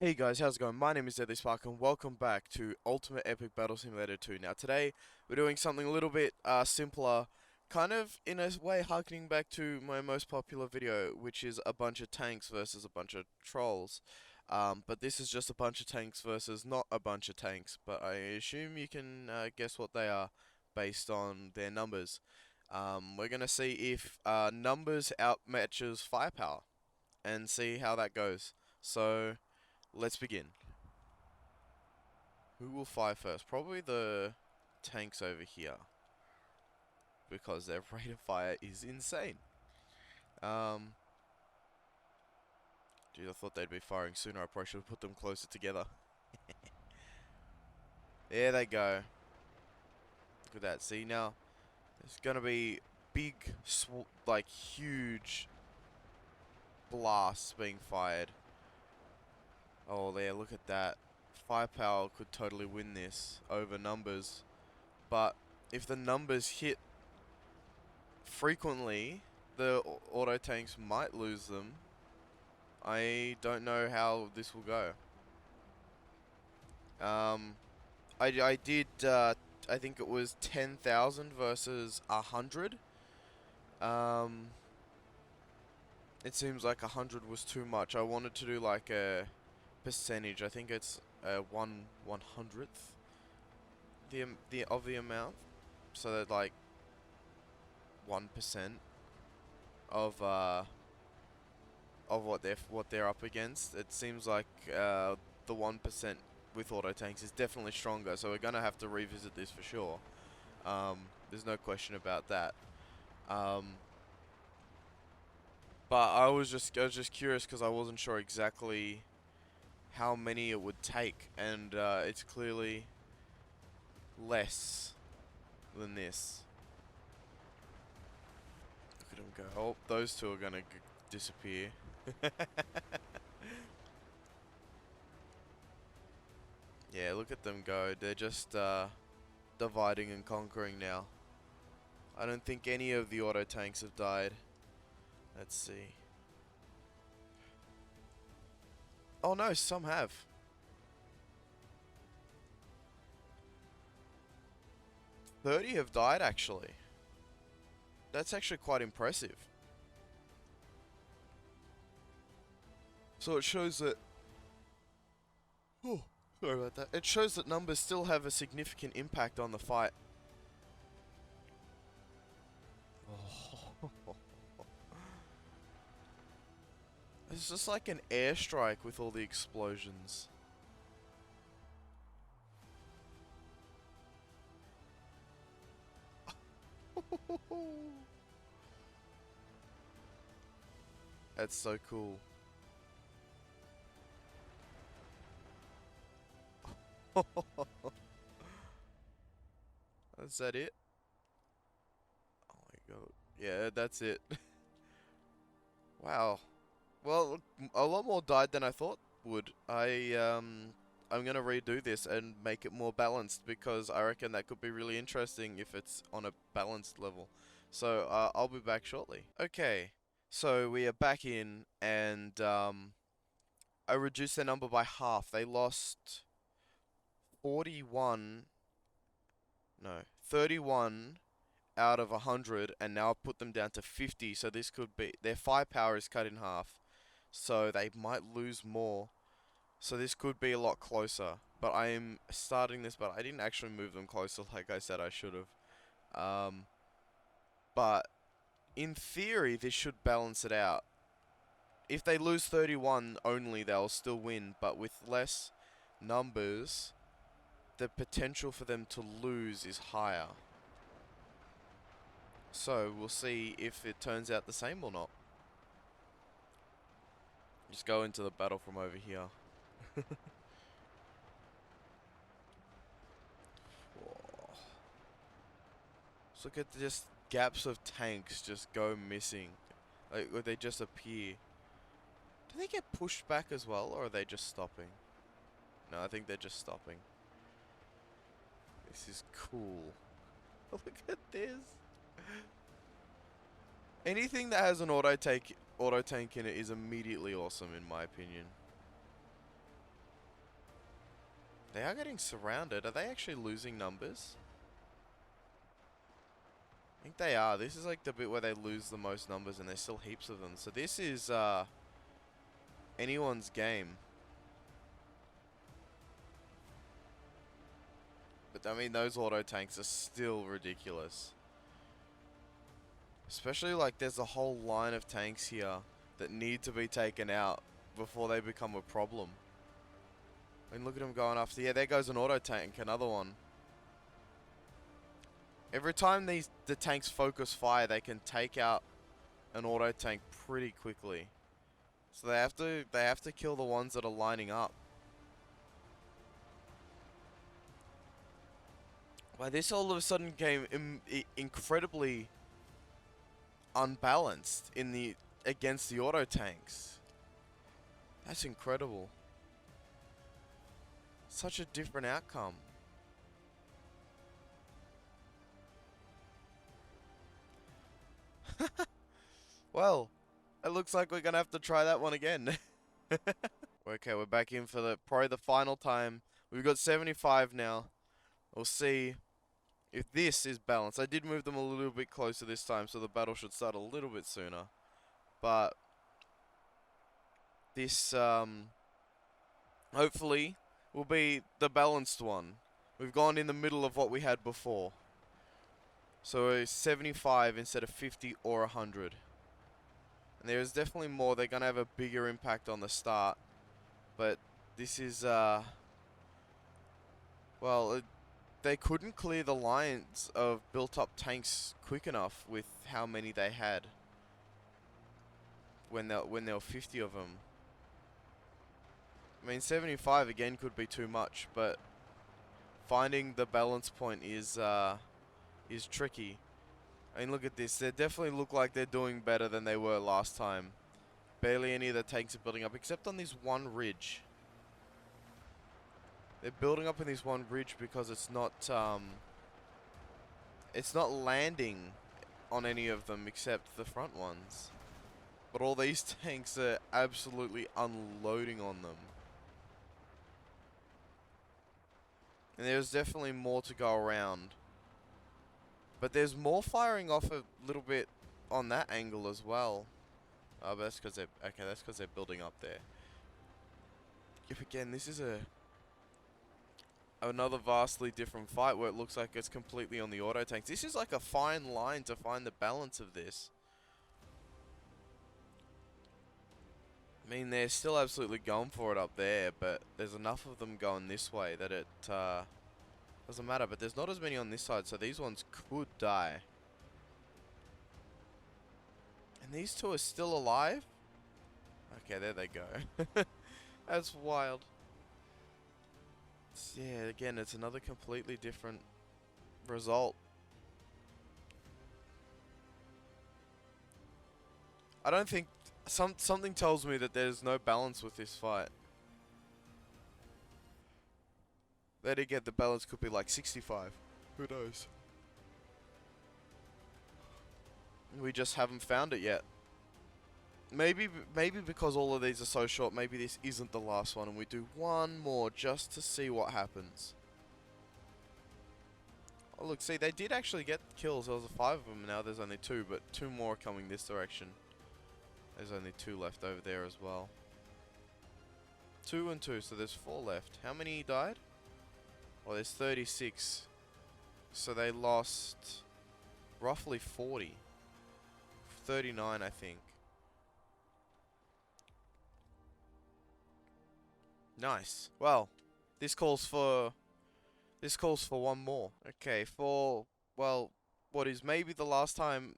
Hey guys, how's it going? My name is Deadly Spark and welcome back to Ultimate Epic Battle Simulator 2. Now today we're doing something a little bit simpler, kind of in a way harkening back to my most popular video, which is a bunch of tanks versus a bunch of trolls. But this is just a bunch of tanks versus not a bunch of tanks, but I assume you can guess what they are based on their numbers. We're gonna see if numbers outmatches firepower and see how that goes. So let's begin. Who will fire first? Probably the tanks over here, because their rate of fire is insane. Um, Geez, I thought they'd be firing sooner. I probably should have put them closer together. There they go. Look at that. See now, there's gonna be big, like huge blasts being fired. Oh, there. Look at that. Firepower could totally win this over numbers, but if the numbers hit frequently, the auto tanks might lose them. I don't know how this will go. Um, I did, I think it was 10,000 versus 100. Um, it seems like 100 was too much. I wanted to do like a percentage. I think it's 1/100th the of the amount, so that like 1% of what they're up against. It seems like the 1% with auto tanks is definitely stronger, so we're gonna have to revisit this for sure. There's no question about that. Um, but I was just curious because I wasn't sure exactly how many it would take, and it's clearly less than this. Look at them go. Oh, those two are gonna disappear. Yeah, look at them go. They're just dividing and conquering now. I don't think any of the auto tanks have died. Let's see. Oh no, some have. 30 have died actually. That's actually quite impressive. So it shows that... Oh, sorry about that. It shows that numbers still have a significant impact on the fight. Oh. It's just like an airstrike with all the explosions. That's so cool. Is that it? Oh my god. Yeah, that's it. Wow. Well, a lot more died than I thought would. I'm gonna redo this and make it more balanced because I reckon that could be really interesting if it's on a balanced level. So, I'll be back shortly. Okay, so we are back in and, I reduced their number by half. They lost 41, no, 31 out of 100, and now I've put them down to 50, so this could be, their firepower is cut in half, so they might lose more, so this could be a lot closer, but I am starting this, but I didn't actually move them closer like I said I should have, but in theory this should balance it out. If they lose 31 only, they'll still win, but with less numbers, the potential for them to lose is higher. So, we'll see if it turns out the same or not. Just go into the battle from over here. Just look at just gaps of tanks just go missing. Like, or they just appear. Do they get pushed back as well, or are they just stopping? No, I think they're just stopping. This is cool. Look at this. Anything that has an auto tank in it is immediately awesome, in my opinion. They are getting surrounded. Are they actually losing numbers? I think they are. This is like the bit where they lose the most numbers and there's still heaps of them. So this is anyone's game. But I mean, those auto tanks are still ridiculous. Especially like there's a whole line of tanks here that need to be taken out before they become a problem. I mean, look at them going after. Yeah, there goes an auto tank, another one. Every time the tanks focus fire, they can take out an auto tank pretty quickly. So they have to kill the ones that are lining up. Why this all of a sudden became incredibly unbalanced in the against the auto tanks. That's incredible. Such a different outcome. Well, it looks like we're gonna have to try that one again. Okay, we're back in for probably the final time. We've got 75 now. We'll see if this is balanced. I did move them a little bit closer this time, so the battle should start a little bit sooner. But this hopefully will be the balanced one. We've gone in the middle of what we had before. So 75 instead of 50 or 100. And there is definitely more. They're going to have a bigger impact on the start. But this is, well, they couldn't clear the lines of built-up tanks quick enough with how many they had when there were 50 of them. I mean, 75 again could be too much, but finding the balance point is tricky. I mean, look at this. They definitely look like they're doing better than they were last time. Barely any of the tanks are building up, except on this one ridge. They're building up in this one ridge because it's not landing on any of them except the front ones. But all these tanks are absolutely unloading on them. And there's definitely more to go around. But there's more firing off a little bit on that angle as well. Oh, but that's because they're building up there. If again, this is another vastly different fight where it looks like it's completely on the auto tanks. This is like a fine line to find the balance of this. I mean, they're still absolutely going for it up there, but there's enough of them going this way that it doesn't matter. But there's not as many on this side, so these ones could die. And these two are still alive? Okay, there they go. That's wild. Yeah, again, it's another completely different result. I don't think... Something tells me that there's no balance with this fight. Then again, the balance could be like 65. Who knows? We just haven't found it yet. Maybe because all of these are so short, maybe this isn't the last one and we do one more just to see what happens. Oh look, see, they did actually get kills. There was 5 of them, now there's only 2, but 2 more coming this direction. There's only 2 left over there as well. 2 and 2, so there's 4 left. How many died? Well, there's 36. So they lost roughly 40. 39, I think. Nice. Well, this calls for one more. Okay, for, well, what is maybe the last time,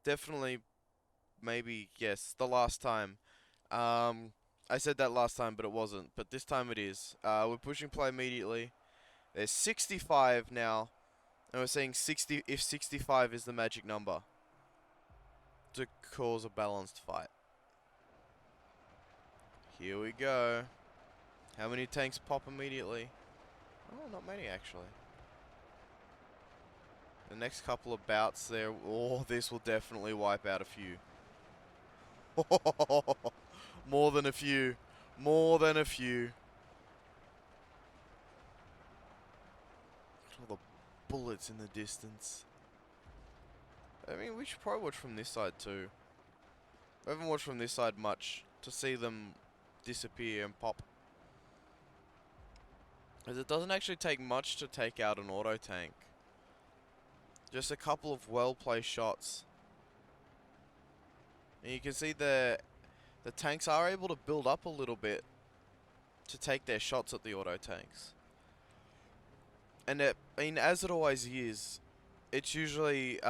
definitely, maybe, yes, the last time. I said that last time, but it wasn't. But this time it is. We're pushing play immediately. There's 65 now, and we're saying 60 if 65 is the magic number to cause a balanced fight. Here we go. How many tanks pop immediately? Oh, not many actually. The next couple of bouts there, oh, this will definitely wipe out a few. More than a few. More than a few. All the bullets in the distance. I mean, we should probably watch from this side too. I haven't watched from this side much to see them disappear and pop. Because it doesn't actually take much to take out an auto tank. Just a couple of well-placed shots. And you can see the tanks are able to build up a little bit to take their shots at the auto tanks. And I mean, as it always is, it's usually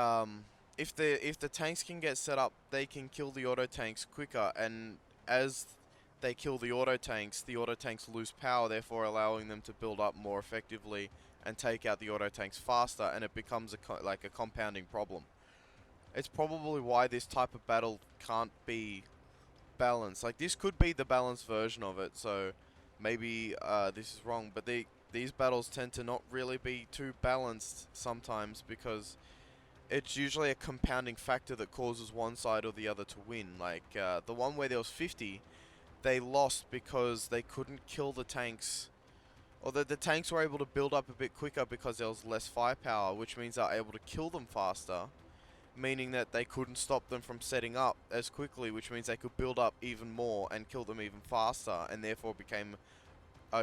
if the tanks can get set up, they can kill the auto tanks quicker. And as they kill the auto tanks lose power, therefore allowing them to build up more effectively and take out the auto tanks faster, and it becomes like a compounding problem. It's probably why this type of battle can't be balanced. Like, this could be the balanced version of it, so maybe this is wrong, but these battles tend to not really be too balanced sometimes, because it's usually a compounding factor that causes one side or the other to win. Like, the one where there was 50, they lost because they couldn't kill the tanks, or the tanks were able to build up a bit quicker because there was less firepower, which means they were able to kill them faster, meaning that they couldn't stop them from setting up as quickly, which means they could build up even more and kill them even faster, and therefore became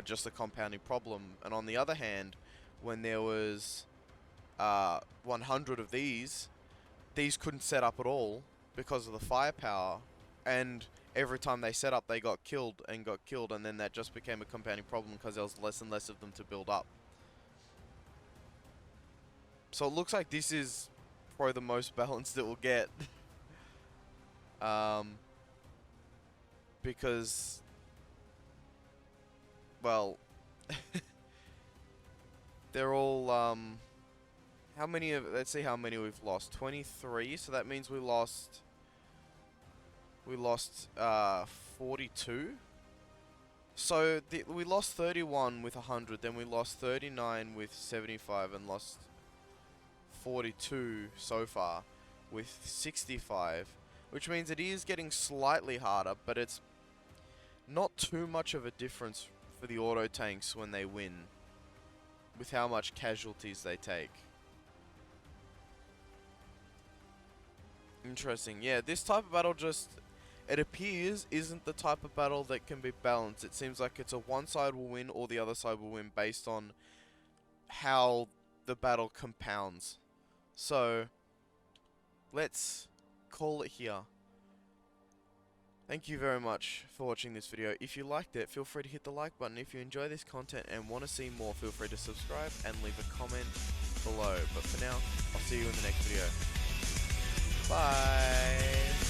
just a compounding problem. And on the other hand, when there was 100 of these couldn't set up at all because of the firepower, and every time they set up they got killed, and then that just became a compounding problem because there was less and less of them to build up. So it looks like this is probably the most balanced it will get. Because, well, they're all, how many let's see how many we've lost. 23, so that means we lost 42. So we lost 31 with 100, then we lost 39 with 75, and lost 42 so far with 65, which means it is getting slightly harder, but it's not too much of a difference for the auto tanks when they win with how much casualties they take. Interesting. Yeah, this type of battle just, it appears, isn't the type of battle that can be balanced. It seems like it's a one side will win or the other side will win based on how the battle compounds. So, let's call it here. Thank you very much for watching this video. If you liked it, feel free to hit the like button. If you enjoy this content and want to see more, feel free to subscribe and leave a comment below. But for now, I'll see you in the next video. Bye!